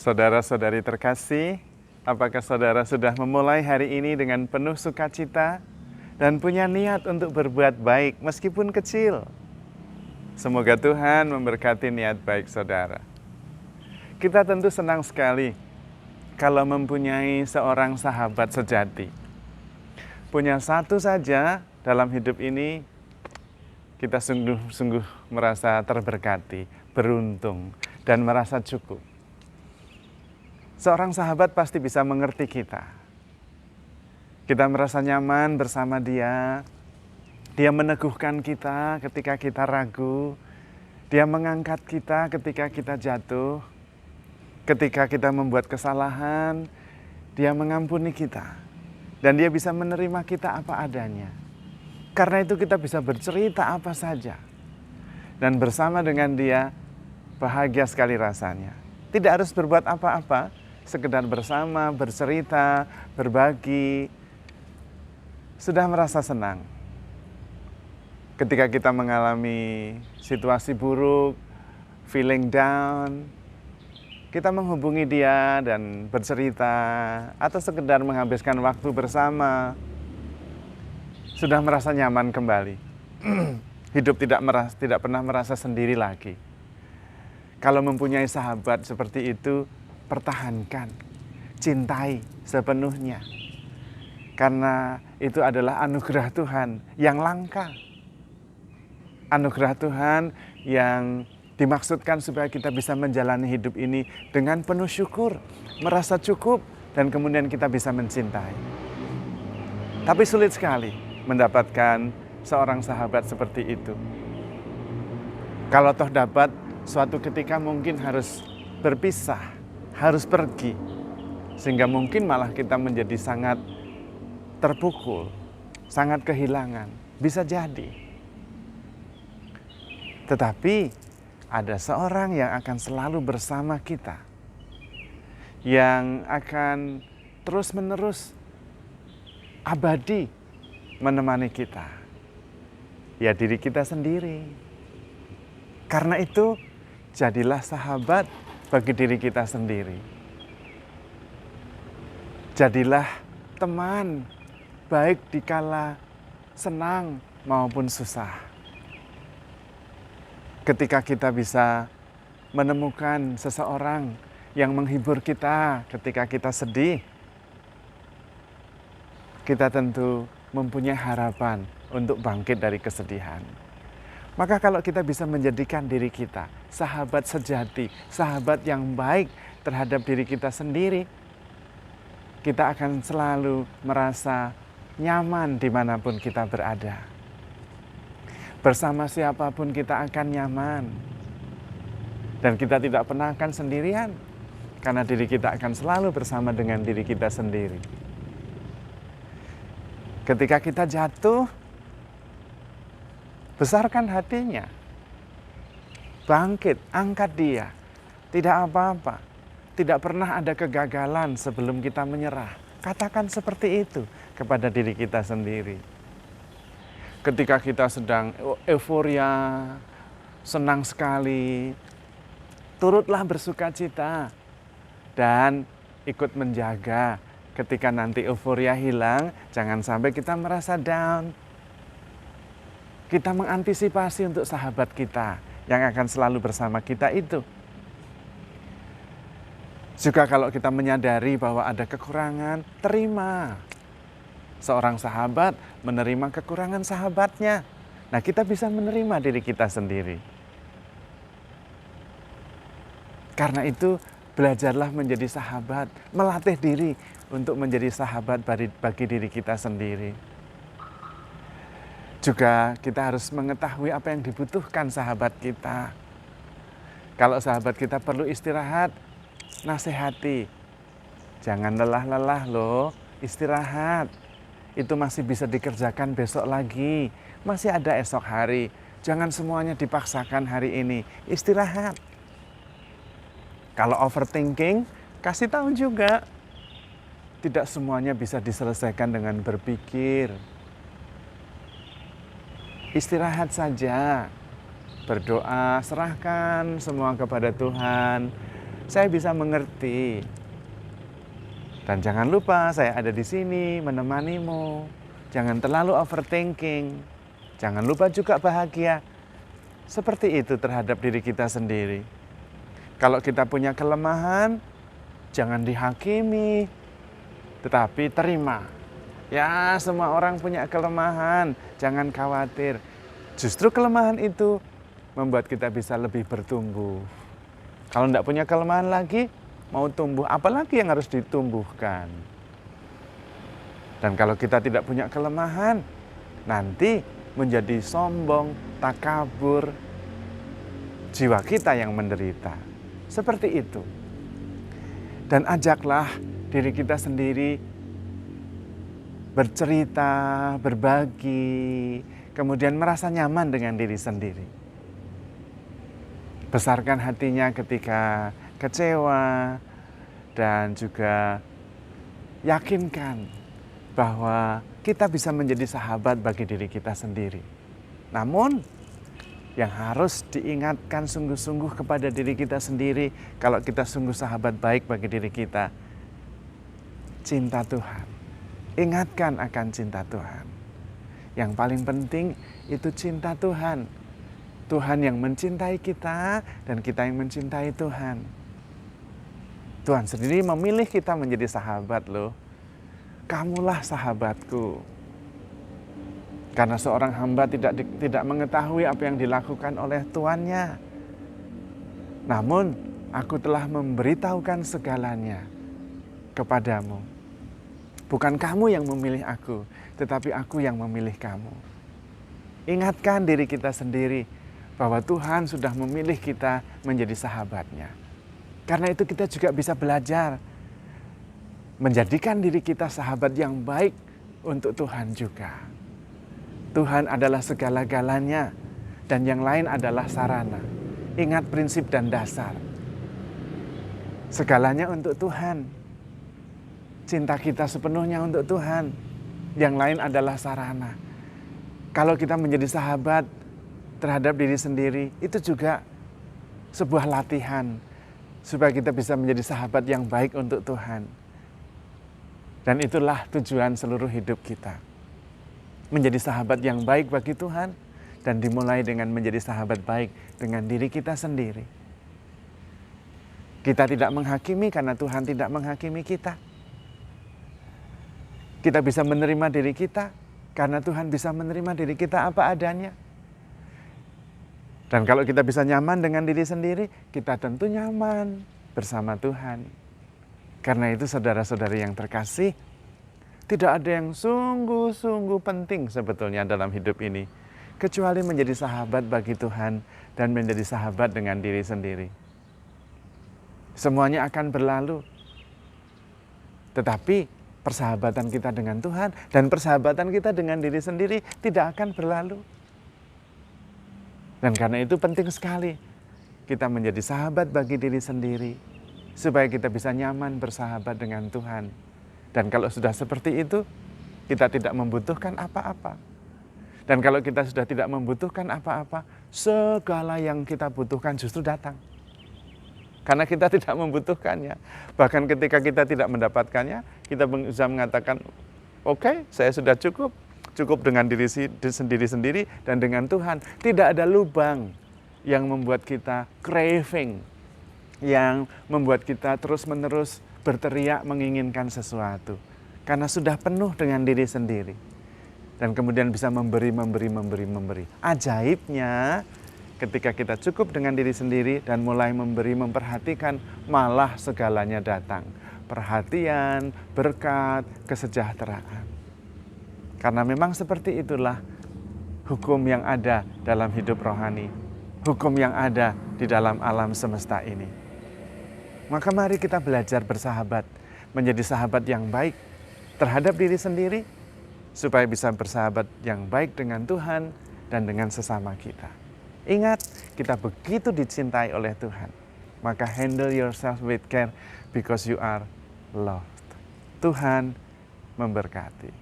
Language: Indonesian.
Saudara-saudari terkasih, apakah saudara sudah memulai hari ini dengan penuh sukacita dan punya niat untuk berbuat baik meskipun kecil? Semoga Tuhan memberkati niat baik saudara. Kita tentu senang sekali kalau mempunyai seorang sahabat sejati. Punya satu saja dalam hidup ini, kita sungguh-sungguh merasa terberkati, beruntung, dan merasa cukup. Seorang sahabat pasti bisa mengerti kita. Kita merasa nyaman bersama dia. Dia meneguhkan kita ketika kita ragu. Dia mengangkat kita ketika kita jatuh. Ketika kita membuat kesalahan, dia mengampuni kita. Dan dia bisa menerima kita apa adanya. Karena itu kita bisa bercerita apa saja. Dan bersama dengan dia, bahagia sekali rasanya. Tidak harus berbuat apa-apa, sekedar bersama, bercerita, berbagi, sudah merasa senang. Ketika kita mengalami situasi buruk, feeling down, kita menghubungi dia dan bercerita, atau sekedar menghabiskan waktu bersama, sudah merasa nyaman kembali. Hidup tidak pernah merasa sendiri lagi. Kalau mempunyai sahabat seperti itu, pertahankan, cintai sepenuhnya. Karena itu adalah anugerah Tuhan yang langka. Anugerah Tuhan yang dimaksudkan supaya kita bisa menjalani hidup ini dengan penuh syukur, merasa cukup, dan kemudian kita bisa mencintai. Tapi sulit sekali mendapatkan seorang sahabat seperti itu. Kalau toh dapat, suatu ketika mungkin harus berpisah, harus pergi, sehingga mungkin malah kita menjadi sangat terpukul, sangat kehilangan, bisa jadi. Tetapi ada seorang yang akan selalu bersama kita, yang akan terus-menerus abadi menemani kita, ya diri kita sendiri. Karena itu, jadilah sahabat bagi diri kita sendiri. Jadilah teman, baik dikala senang maupun susah. Ketika kita bisa menemukan seseorang yang menghibur kita ketika kita sedih, kita tentu mempunyai harapan untuk bangkit dari kesedihan. Maka kalau kita bisa menjadikan diri kita sahabat sejati, sahabat yang baik terhadap diri kita sendiri, kita akan selalu merasa nyaman dimanapun kita berada. Bersama siapapun kita akan nyaman. Dan kita tidak pernah akan sendirian, karena diri kita akan selalu bersama dengan diri kita sendiri. Ketika kita jatuh, besarkan hatinya, bangkit, angkat dia. Tidak apa-apa, tidak pernah ada kegagalan sebelum kita menyerah. Katakan seperti itu kepada diri kita sendiri. Ketika kita sedang euforia, senang sekali, turutlah bersukacita dan ikut menjaga. Ketika nanti euforia hilang, jangan sampai kita merasa down. Kita mengantisipasi untuk sahabat kita yang akan selalu bersama kita itu. Juga kalau kita menyadari bahwa ada kekurangan, terima. Seorang sahabat menerima kekurangan sahabatnya. Nah, kita bisa menerima diri kita sendiri. Karena itu, belajarlah menjadi sahabat, melatih diri untuk menjadi sahabat bagi diri kita sendiri. Juga kita harus mengetahui apa yang dibutuhkan sahabat kita. Kalau sahabat kita perlu istirahat, nasihati. Jangan lelah-lelah loh, istirahat. Itu masih bisa dikerjakan besok lagi. Masih ada esok hari. Jangan semuanya dipaksakan hari ini. Istirahat. Kalau overthinking, kasih tahu juga. Tidak semuanya bisa diselesaikan dengan berpikir. Istirahat saja, berdoa, serahkan semua kepada Tuhan. saya bisa mengerti. Dan jangan lupa saya ada di sini menemanimu. Jangan terlalu overthinking. Jangan lupa juga bahagia. Seperti itu terhadap diri kita sendiri. Kalau kita punya kelemahan, jangan dihakimi, tetapi terima. Ya, semua orang punya kelemahan, jangan khawatir. Justru kelemahan itu membuat kita bisa lebih bertumbuh. Kalau tidak punya kelemahan lagi, mau tumbuh, apalagi yang harus ditumbuhkan. Dan kalau kita tidak punya kelemahan, nanti menjadi sombong, takabur, jiwa kita yang menderita. Seperti itu. Dan ajaklah diri kita sendiri bercerita, berbagi, kemudian merasa nyaman dengan diri sendiri. Besarkan hatinya ketika kecewa, dan juga yakinkan bahwa kita bisa menjadi sahabat bagi diri kita sendiri. Namun, yang harus diingatkan sungguh-sungguh kepada diri kita sendiri, kalau kita sungguh sahabat baik bagi diri kita, cinta Tuhan. Ingatkan akan cinta Tuhan. Yang paling penting itu cinta Tuhan. Tuhan yang mencintai kita dan kita yang mencintai Tuhan. Tuhan sendiri memilih kita menjadi sahabat loh. Kamulah sahabatku. Karena seorang hamba tidak mengetahui apa yang dilakukan oleh tuannya. Namun aku telah memberitahukan segalanya kepadamu. Bukan kamu yang memilih aku, tetapi aku yang memilih kamu. Ingatkan diri kita sendiri bahwa Tuhan sudah memilih kita menjadi sahabatnya. Karena itu kita juga bisa belajar menjadikan diri kita sahabat yang baik untuk Tuhan juga. Tuhan adalah segala-galanya dan yang lain adalah sarana. Ingat prinsip dan dasar. Segalanya untuk Tuhan. Cinta kita sepenuhnya untuk Tuhan. Yang lain adalah sarana. Kalau kita menjadi sahabat terhadap diri sendiri, itu juga sebuah latihan supaya kita bisa menjadi sahabat yang baik untuk Tuhan. Dan itulah tujuan seluruh hidup kita. Menjadi sahabat yang baik bagi Tuhan dan dimulai dengan menjadi sahabat baik dengan diri kita sendiri. Kita tidak menghakimi karena Tuhan tidak menghakimi kita. Kita bisa menerima diri kita karena Tuhan bisa menerima diri kita apa adanya. Dan kalau kita bisa nyaman dengan diri sendiri, kita tentu nyaman bersama Tuhan. Karena itu saudara-saudari yang terkasih, tidak ada yang sungguh-sungguh penting sebetulnya dalam hidup ini, kecuali menjadi sahabat bagi Tuhan dan menjadi sahabat dengan diri sendiri. Semuanya akan berlalu. Tetapi persahabatan kita dengan Tuhan dan persahabatan kita dengan diri sendiri tidak akan berlalu. Dan karena itu penting sekali kita menjadi sahabat bagi diri sendiri, supaya kita bisa nyaman bersahabat dengan Tuhan. Dan kalau sudah seperti itu, kita tidak membutuhkan apa-apa. Dan kalau kita sudah tidak membutuhkan apa-apa, segala yang kita butuhkan justru datang. Karena kita tidak membutuhkannya. Bahkan ketika kita tidak mendapatkannya, kita bisa mengatakan, oke, saya sudah cukup dengan diri sendiri dan dengan Tuhan. Tidak ada lubang yang membuat kita craving, yang membuat kita terus-menerus berteriak menginginkan sesuatu. Karena sudah penuh dengan diri sendiri. Dan kemudian bisa memberi. Ajaibnya, ketika kita cukup dengan diri sendiri dan mulai memberi, memperhatikan, malah segalanya datang. Perhatian, berkat, kesejahteraan. Karena memang seperti itulah hukum yang ada dalam hidup rohani. Hukum yang ada di dalam alam semesta ini. Maka mari kita belajar bersahabat, menjadi sahabat yang baik terhadap diri sendiri, supaya bisa bersahabat yang baik dengan Tuhan dan dengan sesama kita. Ingat, kita begitu dicintai oleh Tuhan. Maka handle yourself with care because you are loved. Tuhan memberkati.